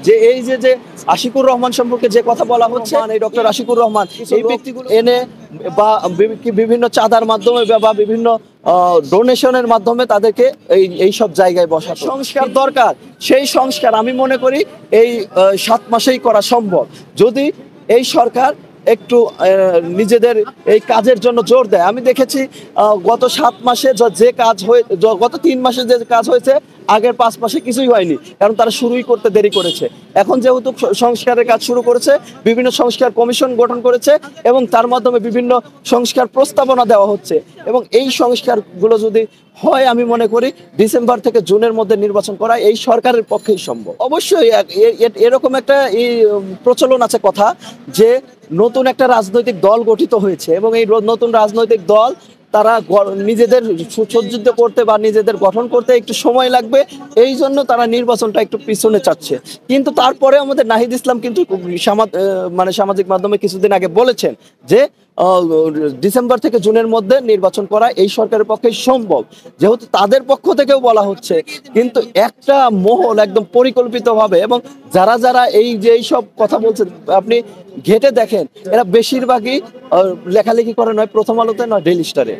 যে এই যে আশিকুর রহমান সম্পর্কে যে কথা বলা হচ্ছে, এই ডক্টর আশিকুর রহমান এই ব্যক্তিগুলো এনে বা বিভিন্ন চাঁদার মাধ্যমে বা বিভিন্ন ডোনেশনের মাধ্যমে তাদেরকে এই সব জায়গায় বসা সংস্কার দরকার। সেই সংস্কার আমি মনে করি এই 7 মাসেই করা সম্ভব, যদি এই সরকার একটু নিজেদের এই কাজের জন্য জোর দেয়। আমি দেখেছি গত 7 মাসে যে কাজ গত 3 মাসে যে কাজ হয়েছে, আগের 5 মাসে কিছুই হয়নি, কারণ তারা শুরুই করতে দেরি করেছে। এখন যেহেতু সংস্কারের কাজ শুরু করেছে, বিভিন্ন সংস্কার কমিশন গঠন করেছে এবং তার মাধ্যমে বিভিন্ন সংস্কার প্রস্তাবনা দেওয়া হচ্ছে, এবং এই সংস্কারগুলো যদি হয়, আমি মনে করি ডিসেম্বর থেকে জুনের মধ্যে নির্বাচন করা এই সরকারের পক্ষেই সম্ভব। অবশ্যই এরকম একটা প্রচলন আছে কথা, যে নতুন একটা রাজনৈতিক দল গঠিত হয়েছে এবং এই নতুন রাজনৈতিক দল তারা নিজেদের সুসজ্জিত করতে বা নিজেদের গঠন করতে একটু সময় লাগবে, এই জন্য তারা নির্বাচনটা একটু পিছনে চাচ্ছে। কিন্তু তারপরে আমাদের নাহিদ ইসলাম কিন্তু সামাজিক মাধ্যমে কিছুদিন আগে বলেছেন যে ডিসেম্বর থেকে জুনের মধ্যে নির্বাচন করা এই সরকারের পক্ষে সম্ভব, যেহেতু তাদের পক্ষ থেকেও বলা হচ্ছে। কিন্তু একটা মহল একদম পরিকল্পিতভাবে, এবং যারা যারা এই সব কথা বলছে আপনি ঘেটে দেখেন, এরা বেশিরভাগই লেখালেখি করে নয় প্রথম আলোতে, নয় ডেইলি স্টারে।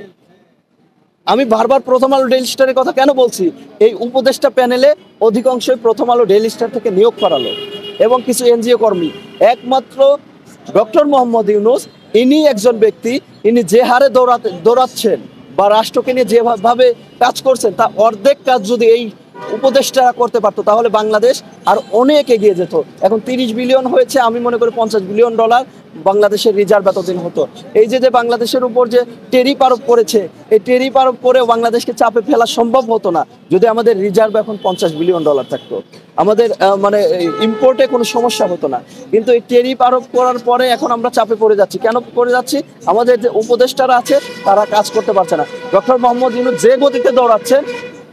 আমি বারবার প্রথম আলো ডেইলি স্টারের কথা কেন বলছি, এই উপদেষ্টা প্যানেলে অধিকাংশই প্রথম আলো ডেইলি স্টার থেকে নিয়োগ করালো এবং কিছু এনজিও কর্মী। একমাত্র ডক্টর মোহাম্মদ ইউনূস ইনি একজন ব্যক্তি, ইনি যে হারে দৌড়াচ্ছেন বা রাষ্ট্রকে নিয়ে যেভাবে কাজ করছেন, তা অর্ধেক কাজ যদি এই উপদেষ্টারা করতে পারতো, তাহলে বাংলাদেশ আর অনেক এগিয়ে যেত। এখন 30 বিলিয়ন হয়েছে, আমি মনে করি $50 বিলিয়ন বাংলাদেশের রিজার্ভ এতদিন হতো। এই যে বাংলাদেশের উপর যে টেরিফ আরোপ করেছে, এই টেরিফ আরোপ করেও বাংলাদেশকে চাপে ফেলা সম্ভব হতো না যদি আমাদের রিজার্ভ এখন $50 বিলিয়ন থাকতো। আমাদের ইম্পোর্টে কোনো সমস্যা হতো না। কিন্তু এই টেরিফ আরোপ করার পরে এখন আমরা চাপে পড়ে যাচ্ছি। কেন পড়ে যাচ্ছি? আমাদের যে উপদেষ্টারা আছে তারা কাজ করতে পারছে না। ডক্টর মোহাম্মদ ইউনূস যে গতিতে দৌড়াচ্ছেন,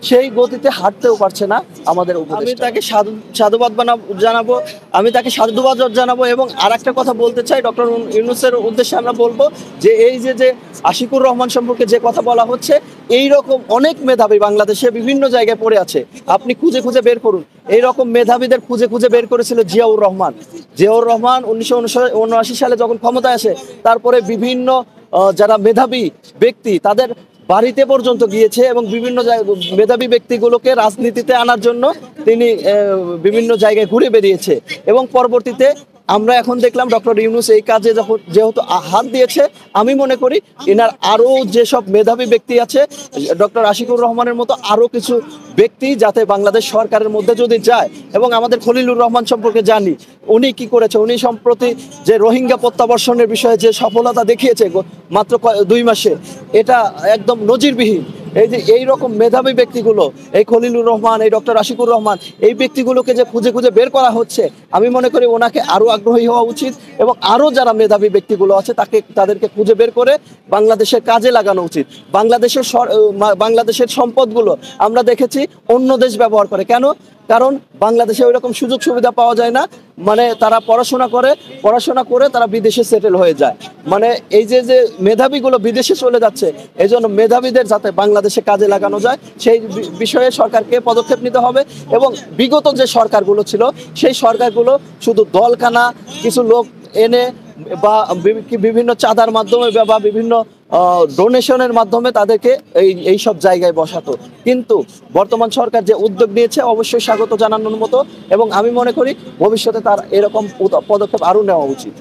সেই গতিতে হাঁটতেও পারছে না আমাদের উপদেষ্টা। আমি তাকে সাধুবাদ জানাবো এবং আর একটা কথা বলতে চাই, ডক্টর ইউনূসের উদ্দেশ্যে আমরা বলবো যে এই যে আশিকুর রহমান সম্পর্কে যে কথা বলা হচ্ছে, এই রকম অনেক মেধাবী বাংলাদেশে বিভিন্ন জায়গায় পড়ে আছে। আপনি খুঁজে বের করুন, এই রকম মেধাবীদের খুঁজে বের করেছিল জিয়াউর রহমান। 1979 সালে যখন ক্ষমতায় আসে, তারপরে বিভিন্ন যারা মেধাবী ব্যক্তি তাদের বাড়িতে পর্যন্ত গিয়েছে এবং বিভিন্ন মেধাবী ব্যক্তিগুলোকে রাজনীতিতে আনার জন্য তিনি বিভিন্ন জায়গায় ঘুরে বেরিয়েছে। এবং পরবর্তীতে আমরা এখন দেখলাম ডক্টর ইউনূস এই কাজে যেহেতু হাত দিয়েছে, আমি মনে করি এনার আরও যেসব মেধাবী ব্যক্তি আছে, ডক্টর আশিকুর রহমানের মতো আরও কিছু ব্যক্তি যাতে বাংলাদেশ সরকারের মধ্যে যদি যায়। এবং আমাদের খলিলুর রহমান সম্পর্কে জানি, উনি কি করেছে। উনি সম্প্রতি যে রোহিঙ্গা প্রত্যাবর্ষণের বিষয়ে যে সফলতা দেখিয়েছে মাত্র 2 মাসে, এটা একদম নজিরবিহীন। এই রকম মেধাবী ব্যক্তিগুলো, এই খলিলুর রহমান, এই ডক্টর আশিকুর রহমান, এই ব্যক্তিগুলোকে যে খুঁজে বের করা হচ্ছে, আমি মনে করি ওনাকে আরো আগ্রহী হওয়া উচিত এবং আরো যারা মেধাবী ব্যক্তিগুলো আছে তাদেরকে খুঁজে বের করে বাংলাদেশের কাজে লাগানো উচিত। বাংলাদেশের সম্পদগুলো আমরা দেখেছি অন্য দেশ ব্যবহার করে। কেন? কারণ বাংলাদেশে ওই রকম সুযোগ সুবিধা পাওয়া যায় না। তারা পড়াশোনা করে তারা বিদেশে সেটেল হয়ে যায়। এই যে মেধাবীগুলো বিদেশে চলে যাচ্ছে, এই জন্য মেধাবীদের যাতে বাংলাদেশে কাজে লাগানো যায় সেই বিষয়ে সরকারকে পদক্ষেপ নিতে হবে। এবং বিগত যে সরকারগুলো ছিল, সেই সরকারগুলো শুধু দলখানা কিছু লোক এনে বা বিভিন্ন চাঁদার মাধ্যমে বা বিভিন্ন ডোনেশনের মাধ্যমে তাদেরকে এই সব জায়গায় বসাতো। কিন্তু বর্তমান সরকার যে উদ্যোগ নিয়েছে, অবশ্যই স্বাগত জানানোর মতো, এবং আমি মনে করি ভবিষ্যতে তার এরকম পদক্ষেপ আরও নেওয়া উচিত।